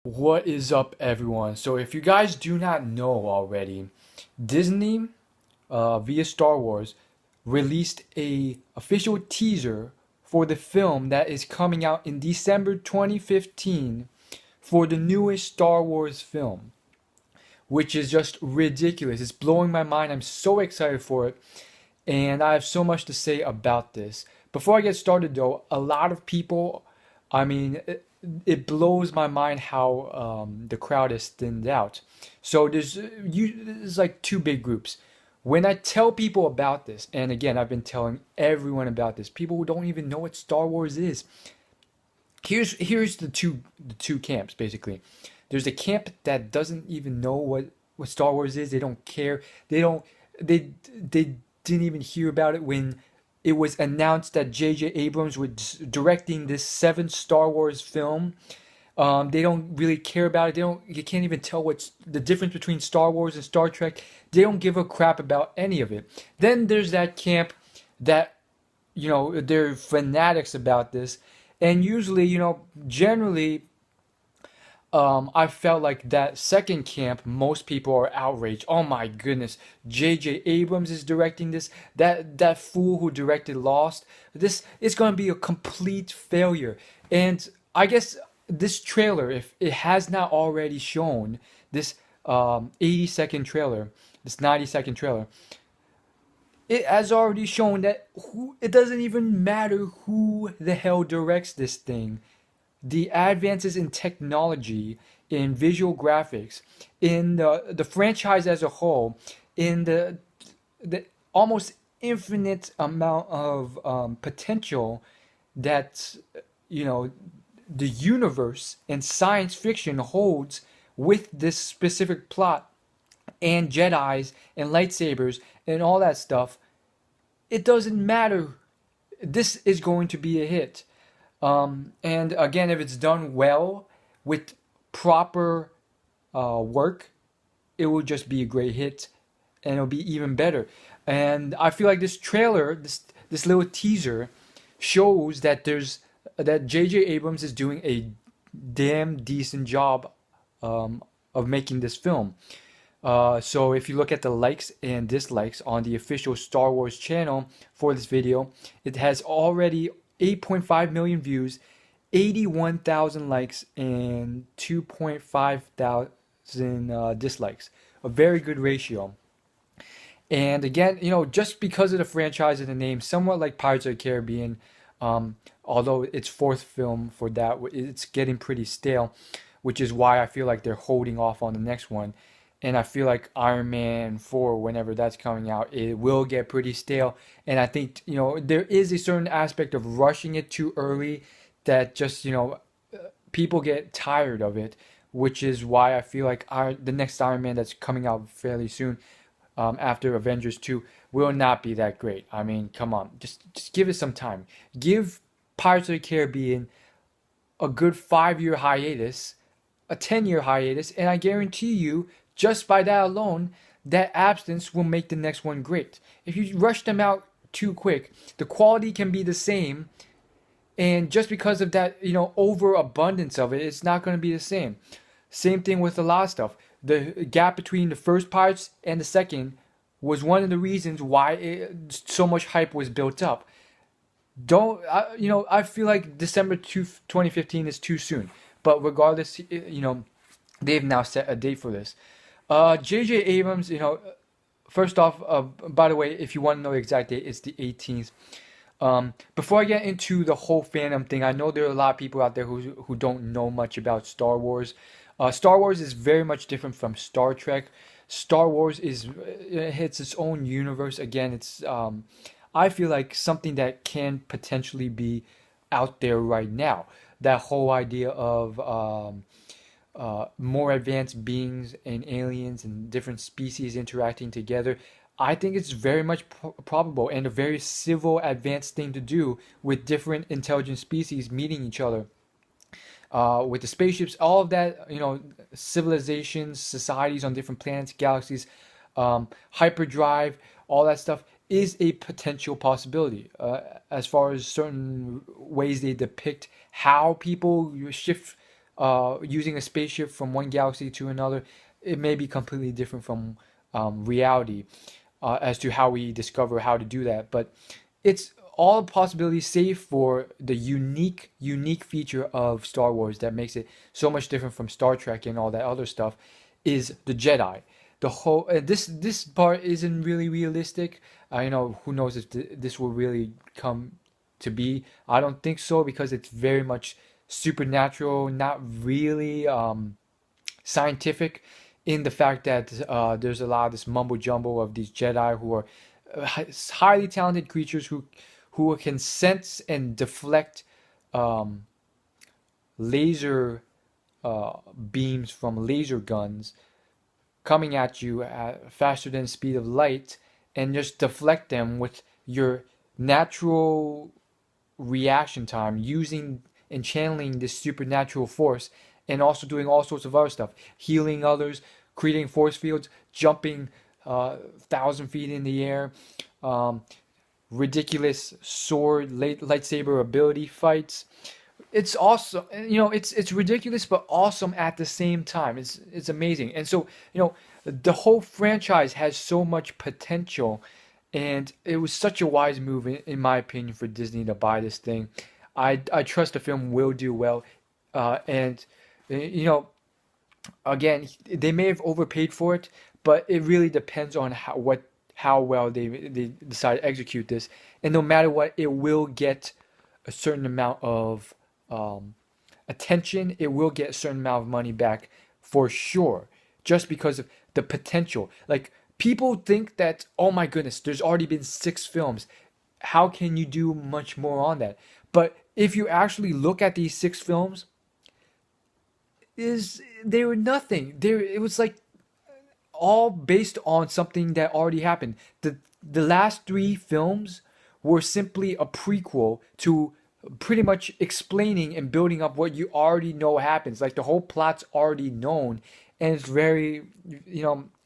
What is up, everyone? So, if you guys do not know already, Disney, via Star Wars, released a official teaser for the film that is coming out in December 2015 for the newest Star Wars film, which is just ridiculous. It's blowing my mind. I'm so excited for it, and I have so much to say about this. Before I get started, though, a lot of people, I mean, it blows my mind how the crowd is thinned out. So there's like two big groups. When I tell people about this, and again, I've been telling everyone about this, people who don't even know what Star Wars is. Here's the two camps basically. There's a camp that doesn't even know what Star Wars is. They don't care. They didn't even hear about it when it was announced that J.J. Abrams was directing this seventh Star Wars film. They don't really care about it. You can't even tell what's the difference between Star Wars and Star Trek. They don't give a crap about any of it. Then there's that camp that, they're fanatics about this. And usually, generally, I felt like that second camp, most people are outraged. Oh my goodness, J.J. Abrams is directing this. That fool who directed Lost. This is going to be a complete failure. And I guess this trailer, if it has not already shown this 80-second trailer, this 90-second trailer, it has already shown that it doesn't even matter who the hell directs this thing. The advances in technology, in visual graphics, in the franchise as a whole, in the almost infinite amount of potential that you know the universe and science fiction holds with this specific plot and Jedi's and lightsabers and all that stuff, it doesn't matter. This is going to be a hit. And again, if it's done well with proper work, it will just be a great hit, and it'll be even better. And I feel like this trailer, this little teaser, shows that J.J. Abrams is doing a damn decent job of making this film. So if you look at the likes and dislikes on the official Star Wars channel for this video, it has already 8.5 million views, 81,000 likes, and 2.5 thousand dislikes. A very good ratio. And again, just because of the franchise and the name, somewhat like Pirates of the Caribbean, although its fourth film for that, it's getting pretty stale, which is why I feel like they're holding off on the next one. And I feel like Iron Man 4, whenever that's coming out, it will get pretty stale. And I think, there is a certain aspect of rushing it too early that just, people get tired of it, which is why I feel like the next Iron Man that's coming out fairly soon, after Avengers 2, will not be that great. I mean, come on, just give it some time. Give Pirates of the Caribbean a good 5-year hiatus, a 10-year hiatus, and I guarantee you, just by that alone, that absence will make the next one great. If you rush them out too quick, the quality can be the same, and just because of that, overabundance of it, it's not going to be the same. Same thing with a lot of stuff. The gap between the first Pirates and the second was one of the reasons why so much hype was built up. I feel like December 2015 is too soon. But regardless, they've now set a date for this. J.J. Abrams, first off, by the way, if you want to know the exact date, it's the 18th. Before I get into the whole fandom thing, I know there are a lot of people out there who don't know much about Star Wars. Star Wars is very much different from Star Trek. Star Wars it's its own universe. Again, it's I feel like something that can potentially be out there right now. That whole idea of more advanced beings and aliens and different species interacting together. I think it's very much probable and a very civil, advanced thing to do with different intelligent species meeting each other. With the spaceships, all of that, civilizations, societies on different planets, galaxies, hyperdrive, all that stuff is a potential possibility. As far as certain ways they depict how people shift using a spaceship from one galaxy to another, it may be completely different from reality as to how we discover how to do that. But it's all possibilities save for the unique feature of Star Wars that makes it so much different from Star Trek and all that other stuff is the Jedi. The whole this part isn't really realistic. Who knows if this will really come to be. I don't think so because it's very much supernatural, not really scientific in the fact that there's a lot of this mumbo jumbo of these Jedi who are highly talented creatures who can sense and deflect um, laser beams from laser guns coming at you at faster than the speed of light and just deflect them with your natural reaction time using and channeling this supernatural force and also doing all sorts of other stuff, healing others, creating force fields, jumping 1,000 feet in the air, um, ridiculous sword lightsaber ability fights. It's awesome. It's ridiculous but awesome at the same time. It's amazing. And so, the whole franchise has so much potential, and it was such a wise move in my opinion for Disney to buy this thing. I trust the film will do well, and you know again, they may have overpaid for it, but it really depends on how well they decide to execute this. And no matter what, it will get a certain amount of um, attention. It will get a certain amount of money back for sure, just because of the potential. Like people think that, oh my goodness, there's already been 6 films. How can you do much more on that? But if you actually look at these 6 films, is they were nothing. It was like all based on something that already happened. The last 3 films were simply a prequel to pretty much explaining and building up what you already know happens. Like the whole plot's already known, and it's very,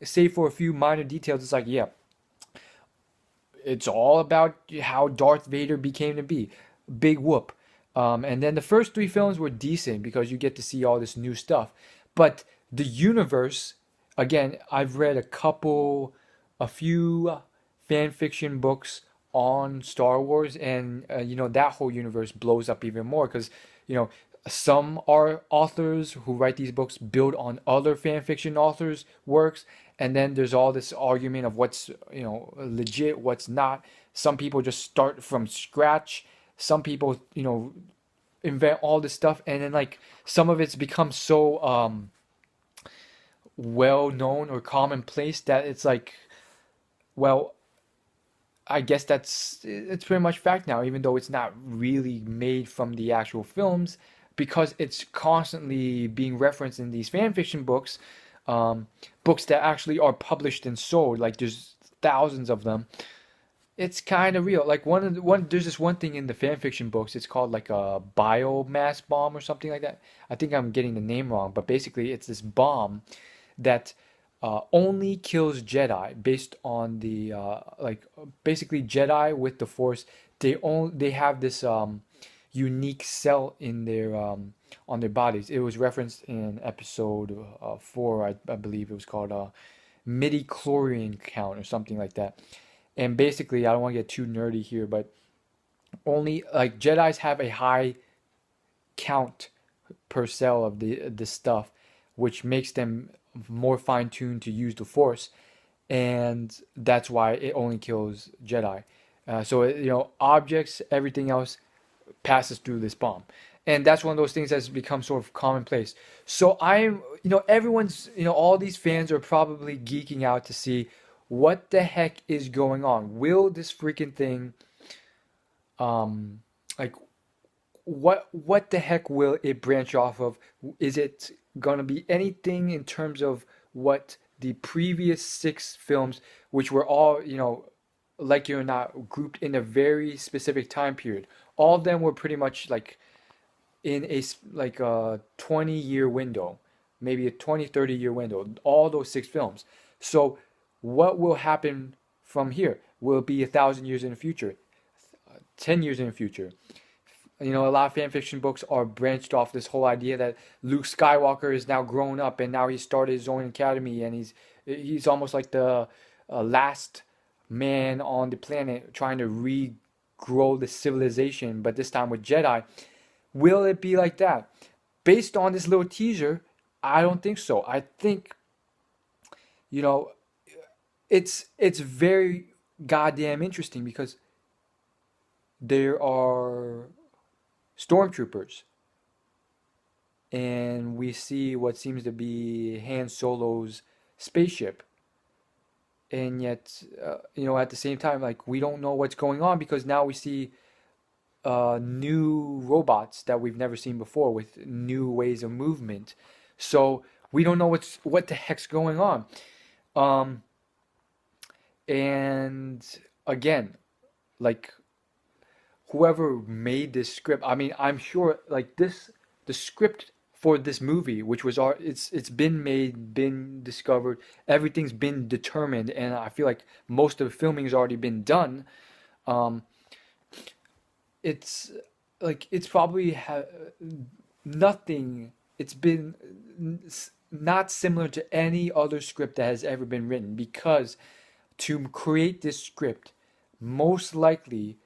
save for a few minor details, it's like, yeah, it's all about how Darth Vader became to be. Big whoop. And then the first 3 films were decent because you get to see all this new stuff. But the universe, again, I've read a few fan fiction books on Star Wars, and that whole universe blows up even more because you know some are authors who write these books build on other fan fiction authors' works, and then there's all this argument of what's legit, what's not. Some people just start from scratch. Some people invent all this stuff, and then like some of it's become so well known or commonplace that it's like, well, I guess it's pretty much fact now, even though it's not really made from the actual films, because it's constantly being referenced in these fan fiction books, books that actually are published and sold. Like there's thousands of them. It's kind of real. Like there's this one thing in the fan fiction books. It's called like a biomass bomb or something like that. I think I'm getting the name wrong, but basically it's this bomb that only kills Jedi based on the basically Jedi with the Force. They have this unique cell in their on their bodies. It was referenced in episode 4, I believe it was called midi-chlorian count or something like that. And basically, I don't want to get too nerdy here, but only like Jedis have a high count per cell of the stuff, which makes them more fine-tuned to use the Force, and that's why it only kills Jedi. Objects, everything else passes through this bomb, and that's one of those things that's become sort of commonplace. So everyone's, all these fans are probably geeking out to see what the heck is going on. Will this freaking thing, like, what the heck will it branch off of? Is it gonna be anything in terms of what the previous 6 films, which were all, like it or not, grouped in a very specific time period? All of them were pretty much like in a 20-year window, maybe a 20-30 year window. All those 6 films. So what will happen from here? Will it be 1,000 years in the future, 10 years in the future, You know, a lot of fan fiction books are branched off this whole idea that Luke Skywalker is now grown up and now he started his own academy and he's almost like the last man on the planet trying to regrow the civilization, but this time with Jedi. Will it be like that? Based on this little teaser, I don't think so. I think, you know, it's very goddamn interesting because there are stormtroopers and we see what seems to be Han Solo's spaceship, and yet you know, at the same time, like, we don't know what's going on because now we see new robots that we've never seen before with new ways of movement. So we don't know what the heck's going on. Um, and again, like, whoever made this script, I mean, I'm sure like this, the script for this movie, which was it's been made, been discovered, everything's been determined, and I feel like most of the filming has already been done. Um, it's like it's probably nothing. It's been not similar to any other script that has ever been written because to create this script, most likely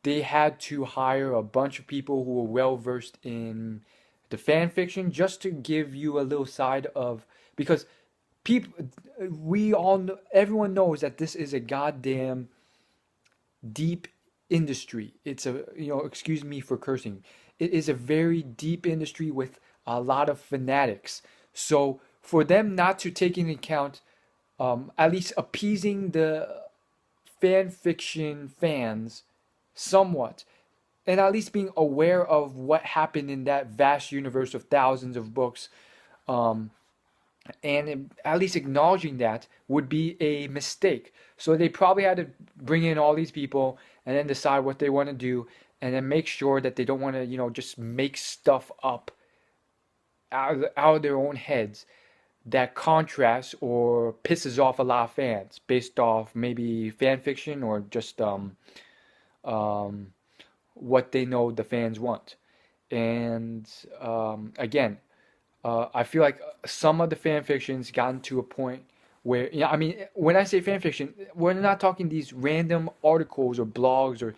they had to hire a bunch of people who were well versed in the fan fiction just to give you a little side of, because people, we all know, everyone knows that this is a goddamn deep industry. It's a, you know, excuse me for cursing. It is a very deep industry with a lot of fanatics. So for them not to take into account at least appeasing the fan fiction fans somewhat, and at least being aware of what happened in that vast universe of thousands of books, um, and at least acknowledging that would be a mistake. So they probably had to bring in all these people and then decide what they want to do, and then make sure that they don't want to, you know, just make stuff up out of their own heads that contrasts or pisses off a lot of fans based off maybe fan fiction or just um, what they know the fans want. And again, I feel like some of the fan fiction's gotten to a point where, yeah, I mean, when I say fan fiction, we're not talking these random articles or blogs or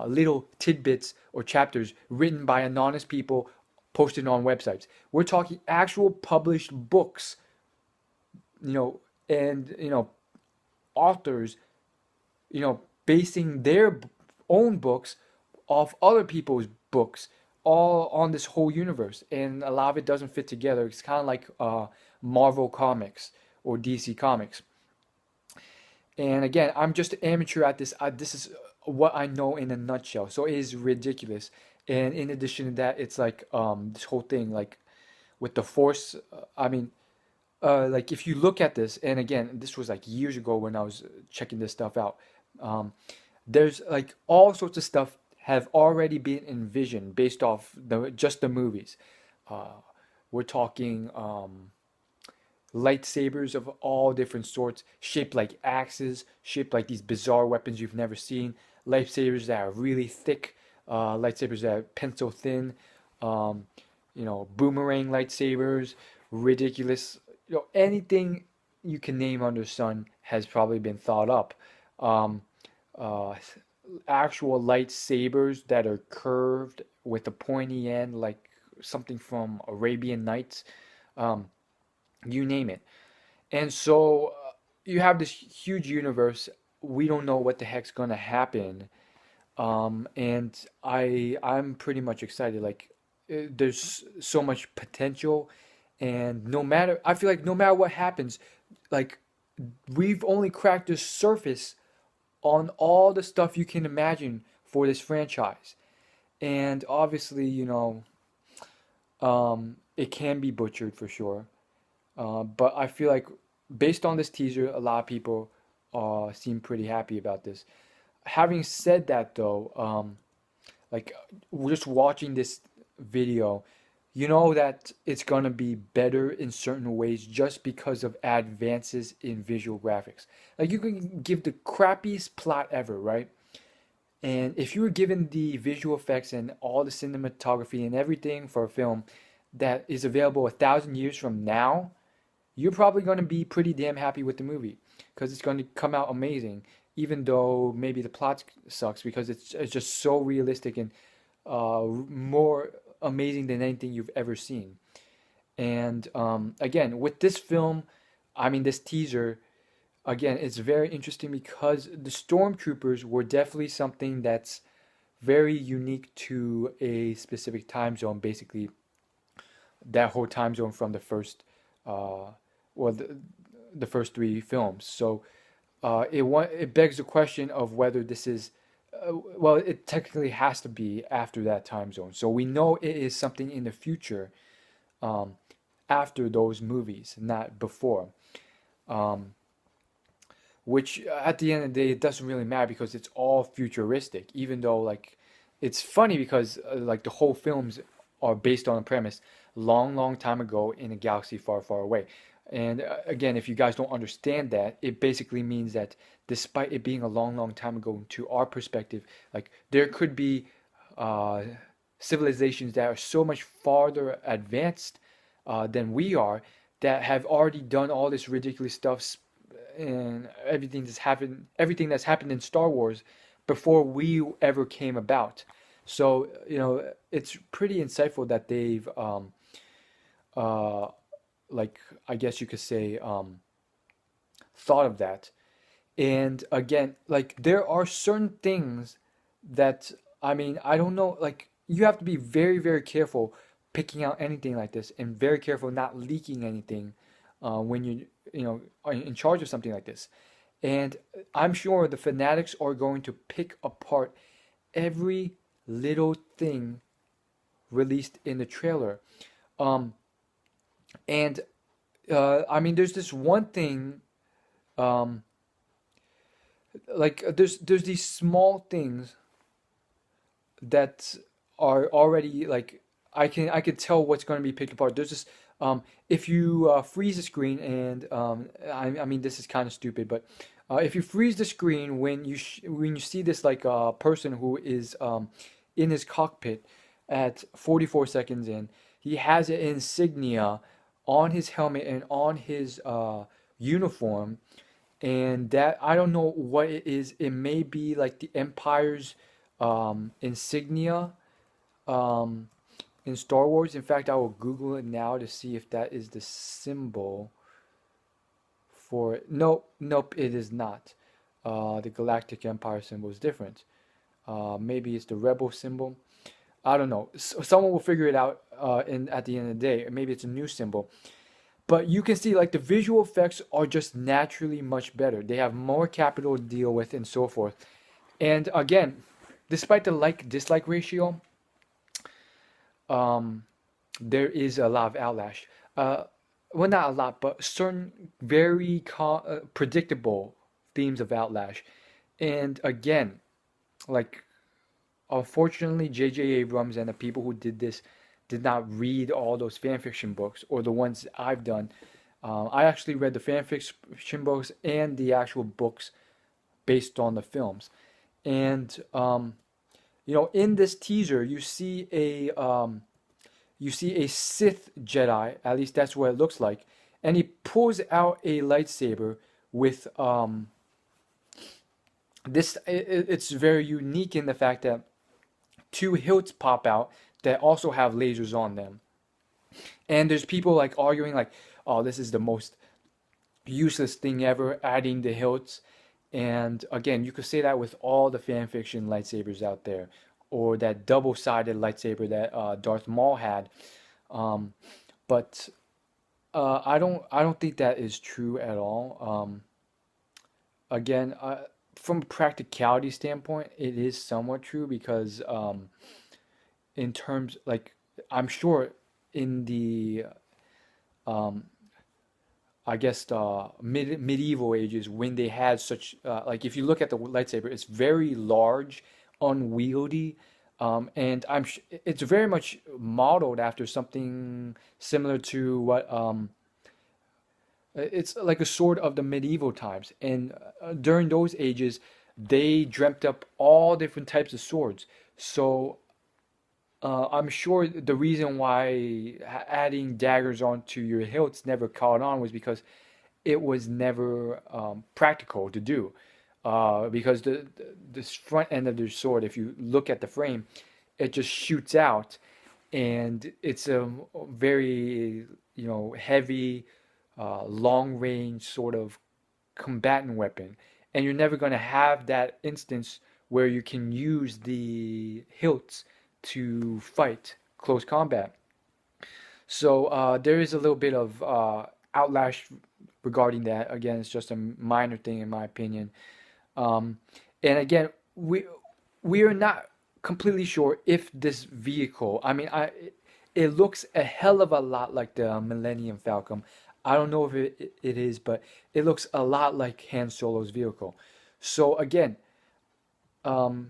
little tidbits or chapters written by anonymous people posted on websites. We're talking actual published books, you know, and, you know, authors, you know, basing their own books off other people's books, all on this whole universe. And a lot of it doesn't fit together. It's kind of like Marvel Comics or DC Comics. And again, I'm just an amateur at this. This is what I know in a nutshell. So it is ridiculous. And in addition to that, it's like this whole thing, like with the Force. I mean, like if you look at this, and again, this was like years ago when I was checking this stuff out. Um, there's like all sorts of stuff have already been envisioned based off just the movies. Uh, we're talking lightsabers of all different sorts, shaped like axes, shaped like these bizarre weapons you've never seen, lightsabers that are really thick, lightsabers that are pencil thin, um, you know, boomerang lightsabers, ridiculous, you know, anything you can name under the sun has probably been thought up. Um, uh, Actual lightsabers that are curved with a pointy end, like something from Arabian Nights, um, you name it. And so you have this huge universe. We don't know what the heck's gonna happen, and I'm pretty much excited. Like, there's so much potential, and no matter, I feel like no matter what happens, like, we've only cracked the surface on all the stuff you can imagine for this franchise. And obviously, you know, it can be butchered for sure. But I feel like based on this teaser, a lot of people seem pretty happy about this. Having said that, though, like, just watching this video, you know that it's gonna be better in certain ways just because of advances in visual graphics. Like, you can give the crappiest plot ever, right? And if you were given the visual effects and all the cinematography and everything for a film that is available 1,000 years from now, you're probably going to be pretty damn happy with the movie because it's going to come out amazing, even though maybe the plot sucks because it's just so realistic and more amazing than anything you've ever seen. And again, with this film, I mean, this teaser, again, it's very interesting because the stormtroopers were definitely something that's very unique to a specific time zone, basically that whole time zone from the first, uh, well, the first three films. So it begs the question of whether this is, well, it technically has to be after that time zone. So we know it is something in the future, um, after those movies, not before. Um, which at the end of the day, it doesn't really matter because it's all futuristic. Even though like, it's funny because like the whole films are based on a premise long, long time ago in a galaxy far, far away. And again, if you guys don't understand that, it basically means that despite it being a long, long time ago, to our perspective, like there could be uh, civilizations that are so much farther advanced than we are that have already done all this ridiculous stuff and everything that's happened in Star Wars before we ever came about. So, it's pretty insightful that they've uh like I guess you could say thought of that. And again, like there are certain things that I mean, I don't know, like you have to be very, very careful picking out anything like this and very careful not leaking anything when are in charge of something like this. And I'm sure the fanatics are going to pick apart every little thing released in the trailer. Um, and I mean, there's this one thing, um, like there's these small things that are already like I can tell what's going to be picked apart. There's this if you freeze the screen and I mean this is kind of stupid, but if you freeze the screen when you see this like person who is in his cockpit at 44 seconds in, he has an insignia on his helmet and on his uniform, and that I don't know what it is. It may be like the Empire's insignia um, in Star Wars. In fact, I will Google it now to see if that is the symbol for it. Nope, nope, it is not. The Galactic Empire symbol is different. Maybe it's the Rebel symbol. I don't know. Someone will figure it out at the end of the day. Maybe it's a new symbol. But you can see like the visual effects are just naturally much better. They have more capital to deal with and so forth. And again, despite the like dislike ratio, um, there is a lot of outlash. Uh, well, not a lot, but certain very predictable themes of outlash. And again, like unfortunately, J.J. Abrams and the people who did this did not read all those fan fiction books or the ones I've done. I actually read the fan fiction books and the actual books based on the films. And in this teaser, you see a Sith Jedi. At least that's what it looks like, and he pulls out a lightsaber with this. It's very unique in the fact that two hilts pop out that also have lasers on them. And there's people like arguing like, oh, this is the most useless thing ever, adding the hilts. And again, you could say that with all the fan fiction lightsabers out there, or that double-sided lightsaber that Darth Maul had. Um, but I don't think that is true at all. Again, from a practicality standpoint, it is somewhat true because in terms like I'm sure in the um, I guess the medieval ages when they had such like if you look at the lightsaber, it's very large, unwieldy, and it's very much modeled after something similar to what it's like a sword of the medieval times. And during those ages, they dreamt up all different types of swords. So I'm sure the reason why adding daggers onto your hilts never caught on was because it was never practical to do. Because this front end of the sword, if you look at the frame, it just shoots out, and it's a very, heavy, long range sort of combatant weapon, and you're never going to have that instance where you can use the hilts to fight close combat. So there is a little bit of outlash regarding that. Again, it's just a minor thing in my opinion. Um, and again, we are not completely sure if this vehicle. I mean, it looks a hell of a lot like the Millennium Falcon. I don't know if it is, but it looks a lot like Han Solo's vehicle. So again, um,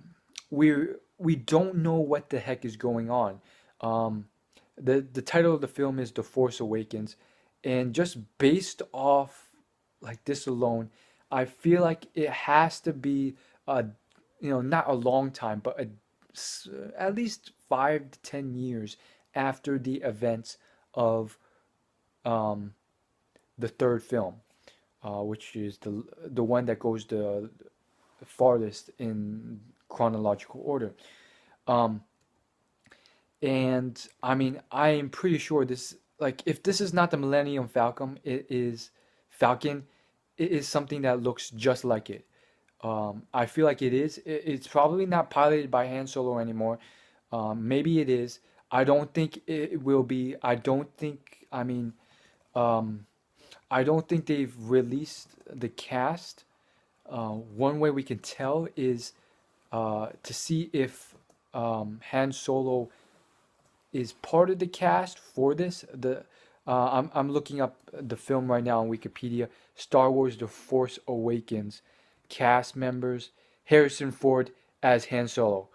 we don't know what the heck is going on. Um, the title of the film is The Force Awakens, and just based off like this alone, I feel like it has to be a, not a long time, but at least 5 to 10 years after the events of um, the third film, which is the one that goes the farthest in chronological order. Um, and I mean, I am pretty sure this, like, if this is not the Millennium Falcon, Falcon, it is something that looks just like it. I feel like it is. It's probably not piloted by Han Solo anymore. Maybe it is. I don't think it will be. I don't think. I mean, um, I don't think they've released the cast. One way we can tell is to see if Han Solo is part of the cast for this. I'm looking up the film right now on Wikipedia. Star Wars: The Force Awakens, cast members: Harrison Ford as Han Solo.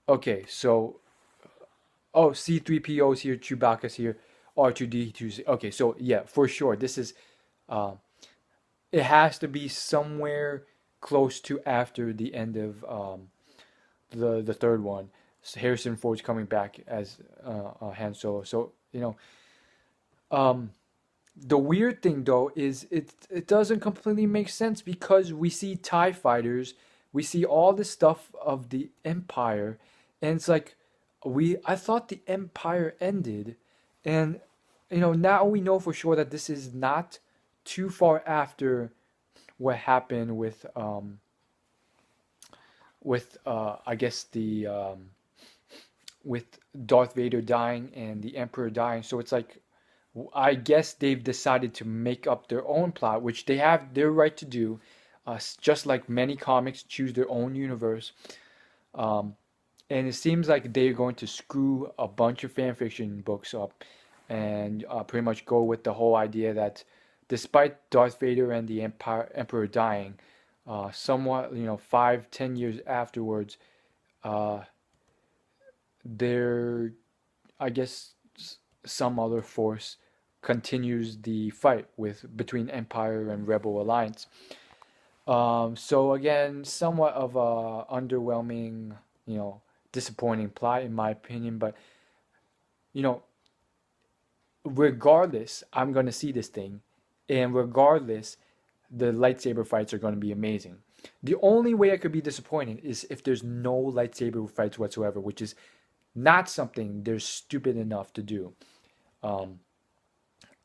Okay, so C3PO's here, Chewbacca's here, R2D2's. Okay, so yeah, for sure, this is uh, it has to be somewhere close to after the end of the third one. So Harrison Ford's coming back as Han Solo. So um, the weird thing though is it doesn't completely make sense because we see TIE fighters, we see all this stuff of the Empire, and it's like I thought the Empire ended, and now we know for sure that this is not too far after what happened with I guess the with Darth Vader dying and the Emperor dying. So it's like I guess they've decided to make up their own plot, which they have their right to do. Just like many comics choose their own universe. Um, and it seems like they're going to screw a bunch of fan fiction books up and pretty much go with the whole idea that despite Darth Vader and the Emperor dying, somewhat, 5, 10 years afterwards, uh, there, I guess, some other force continues the fight between Empire and Rebel Alliance. So again, somewhat of a underwhelming, disappointing plot in my opinion. But you know, regardless, I'm gonna see this thing, and regardless, the lightsaber fights are gonna be amazing. The only way I could be disappointed is if there's no lightsaber fights whatsoever, which is not something they're stupid enough to do. Um,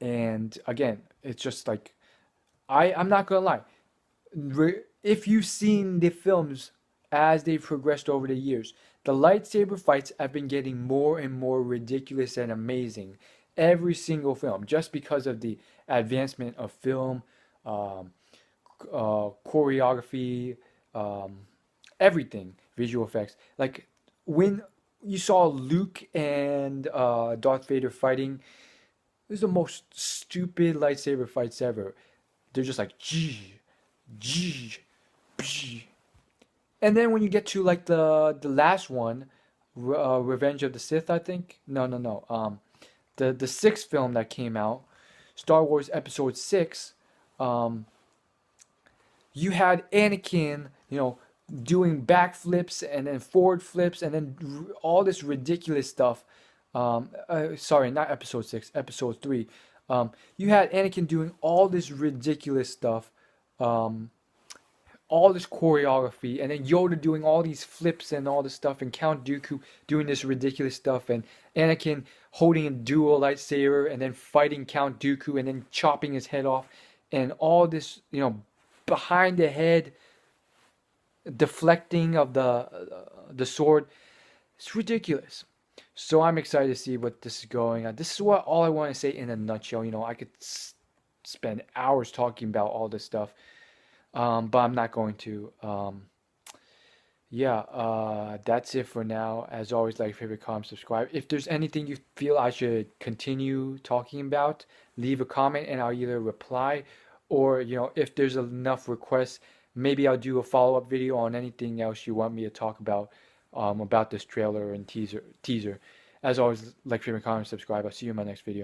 and again, it's just like I'm not gonna lie. If you've seen the films as they've progressed over the years, the lightsaber fights have been getting more and more ridiculous and amazing every single film, just because of the advancement of film, um, choreography, um, everything, visual effects. Like when you saw Luke and Darth Vader fighting, it was the most stupid lightsaber fights ever. They're just like gee, gee, gee. And then when you get to like the last one, Revenge of the Sith, I think. No, no, no. The sixth film that came out, Star Wars Episode 6. Um, You had Anakin, doing backflips and then forward flips and then all this ridiculous stuff. Sorry, not episode 6, episode 3. You had Anakin doing all this ridiculous stuff, um, all this choreography, and then Yoda doing all these flips and all this stuff, and Count Dooku doing this ridiculous stuff, and Anakin holding a dual lightsaber and then fighting Count Dooku and then chopping his head off, and all this, behind the head deflecting of the sword. It's ridiculous. So I'm excited to see what this is going on. This is what all I want to say in a nutshell. I could spend hours talking about all this stuff, but I'm not going to. Yeah, that's it for now. As always, like, favorite, comment, subscribe. If there's anything you feel I should continue talking about, leave a comment and I'll either reply, or if there's enough requests, maybe I'll do a follow-up video on anything else you want me to talk about this trailer and teaser. As always, like, favorite, comment, subscribe. I'll see you in my next video.